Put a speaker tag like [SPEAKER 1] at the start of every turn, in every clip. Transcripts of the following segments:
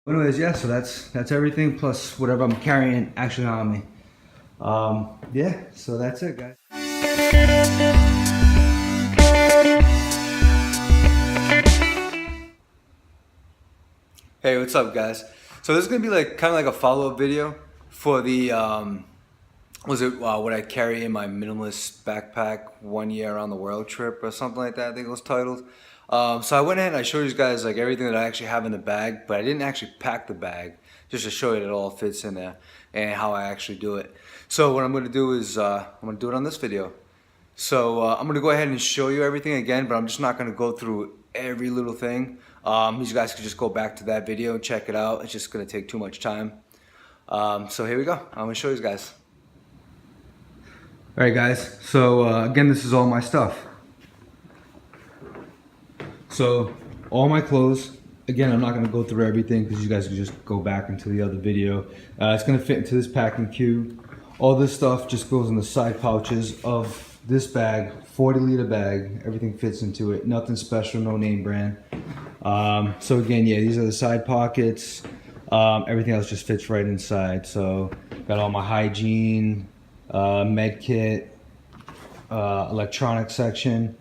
[SPEAKER 1] Anyways, yeah, so that's everything plus whatever I'm carrying actually on me. Yeah, so that's it, guys. Hey, what's up, guys? So this is gonna be like kind of like a follow-up video for the what I carry in my minimalist backpack 1 year around the world trip or something like that. I think it was titled. So I went ahead and I showed you guys like everything that I actually have in the bag, but I didn't actually pack the bag just to show you that it all fits in there and how I actually do it. So what I'm gonna do is I'm gonna do it on this video. So I'm gonna go ahead and show you everything again, but I'm just not gonna go through every little thing. You guys can just go back to that video and check it out. It's just gonna take too much time. So here we go. I'm gonna show you guys. All right, guys. So again, this is all my stuff. So all my clothes. Again, I'm not gonna go through everything because you guys can just go back into the other video. It's gonna fit into this packing cube. All this stuff just goes in the side pouches of this bag, 40-liter bag. Everything fits into it. Nothing special, no name brand. So again, yeah, these are the side pockets. Everything else just fits right inside. So got all my hygiene, med kit, electronics section,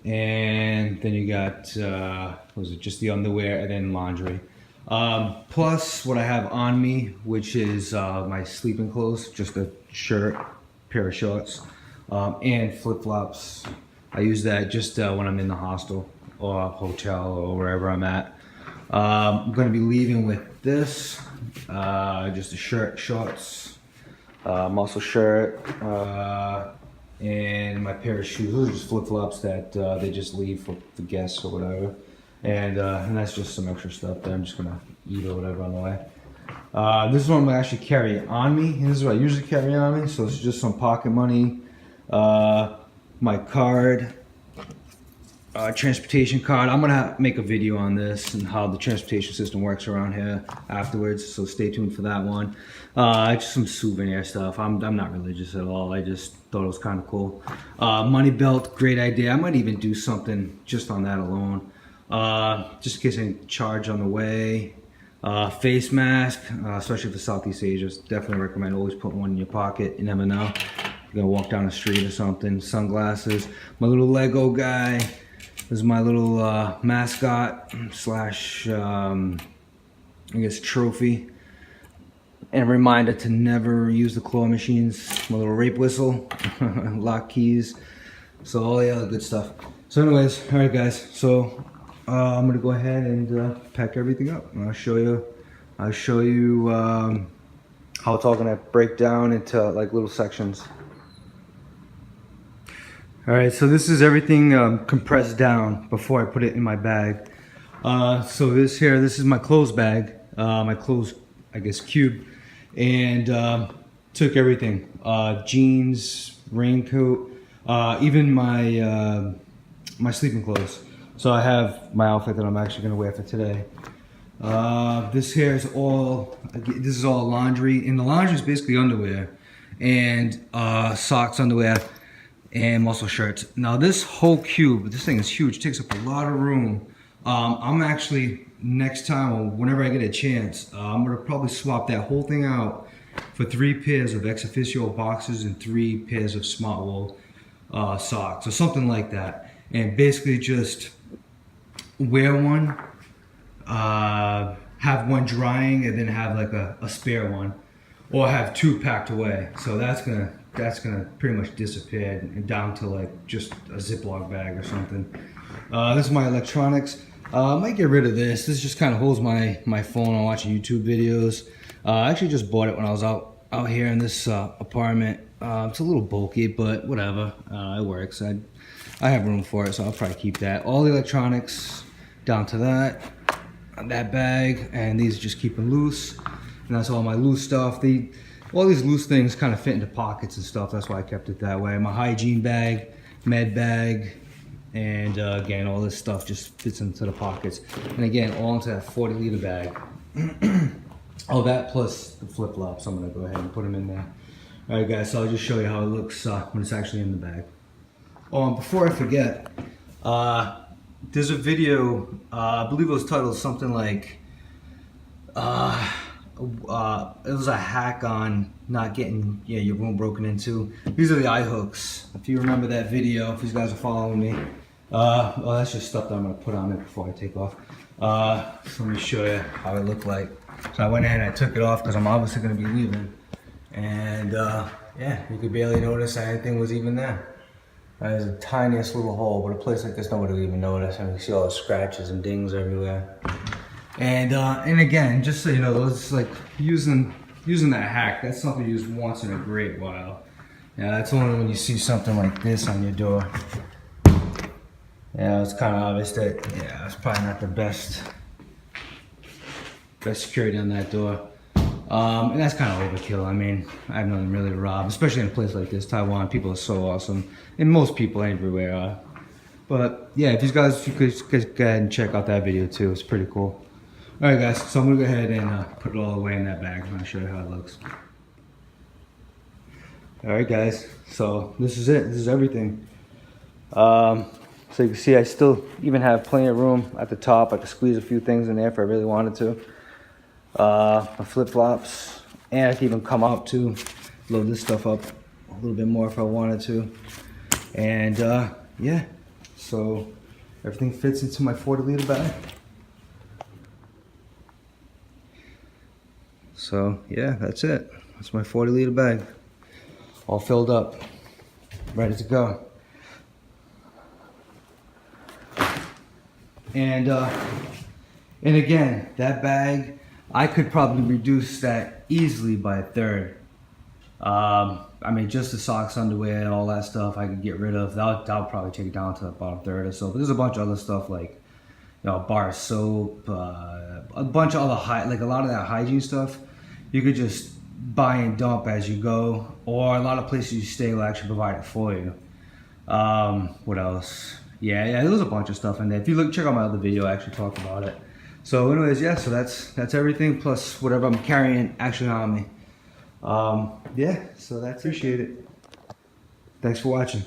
[SPEAKER 1] and then you got what was it, just the underwear and then laundry. Plus what I have on me, which is my sleeping clothes, just a shirt, pair of shorts, and flip-flops. I use that just when I'm in the hostel or hotel or wherever I'm at. I'm going to be leaving with this, just a shirt, shorts, muscle shirt, and my pair of shoes. Those are just flip-flops that they just leave for the guests or whatever. And that's just some extra stuff that I'm just going to eat or whatever on the way. This is what I'm going to actually carry on me. And this is what I usually carry on me. So it's just some pocket money, my card, transportation card. I'm gonna make a video on this and how the transportation system works around here afterwards, so stay tuned for that one. Just some souvenir stuff. I'm not religious at all. I just thought it was kind of cool. Money belt, great idea. I might even do something just on that alone, just in case I charge on the way. Face mask, especially for Southeast Asia, definitely recommend always put one in your pocket. You never know, you're gonna walk down the street or something. Sunglasses, my little Lego guy. This is my little mascot slash, I guess, trophy. And a reminder to never use the claw machines. My little rape whistle, lock keys, so all the other good stuff. So anyways, all right, guys. So I'm gonna go ahead and pack everything up, and I'll show you how it's all gonna break down into like little sections. All right, so this is everything compressed down before I put it in my bag. So this is my clothes bag, my clothes, I guess, cube, and took everything, jeans, raincoat, even my my sleeping clothes. So I have my outfit that I'm actually gonna wear for today. This here is all laundry, and the laundry is basically underwear and socks, underwear, and muscle shirts. Now this whole cube, this thing is huge, it takes up a lot of room. I'm actually, next time or whenever I get a chance, I'm gonna probably swap that whole thing out for 3 pairs of ex officio boxers and 3 pairs of smart wool socks or something like that. And basically just wear one, have one drying, and then have like a spare one, or have 2 packed away. So that's gonna pretty much disappear and down to like just a Ziploc bag or something. This is my electronics. I might get rid of this. This just kind of holds my phone on watching YouTube videos. I actually just bought it when I was out here in this apartment. It's a little bulky, but whatever. It works. I have room for it, so I'll probably keep that. All the electronics down to that bag, and these just keep them loose. And that's all my loose stuff. All these loose things kind of fit into pockets and stuff. That's why I kept it that way. My hygiene bag, med bag, and again, all this stuff just fits into the pockets. And again, all into that 40-liter bag. Oh, that plus the flip-flops. I'm gonna go ahead and put them in there. All right, guys. So I'll just show you how it looks when it's actually in the bag. Oh, and before I forget, there's a video. I believe it was titled something like it was a hack on not getting your room broken into. These are the eye hooks. If you remember that video, if you guys are following me. Well, that's just stuff that I'm gonna put on it before I take off. So let me show you how it looked like. So I went in and I took it off because I'm obviously gonna be leaving. And yeah, you could barely notice anything was even there. There's the tiniest little hole, but a place like this, nobody would even notice. And you see all the scratches and dings everywhere. And again, just so you know, those like using that hack, that's something you use once in a great while. Yeah, that's only when you see something like this on your door. Yeah, it's kind of obvious that it's probably not the best security on that door. And that's kind of overkill. I mean, I have nothing really to rob, especially in a place like this. Taiwan, people are so awesome, and most people everywhere are. But yeah, if you could go ahead and check out that video too. It's pretty cool. All right, guys. So I'm gonna go ahead and put it all away in that bag. I'm gonna show you how it looks. All right, guys. So this is it. This is everything. So you can see I still even have plenty of room at the top. I could squeeze a few things in there if I really wanted to. My flip-flops, and I can even come up too, load this stuff up a little bit more if I wanted to. And yeah, so everything fits into my 40-liter bag. So yeah, that's it. That's my 40-liter bag, all filled up, ready to go. And again, that bag, I could probably reduce that easily by a third. I mean, just the socks, underwear, and all that stuff I could get rid of. That'll probably take it down to about a third or so. But there's a bunch of other stuff like, a bar of soap, a bunch of other like a lot of that hygiene stuff. You could just buy and dump as you go, or a lot of places you stay will actually provide it for you. What else? Yeah, there's a bunch of stuff in there. If you check out my other video, I actually talked about it. So anyways, yeah, so that's everything plus whatever I'm carrying actually on me. Yeah, so that's appreciate it. Thanks for watching.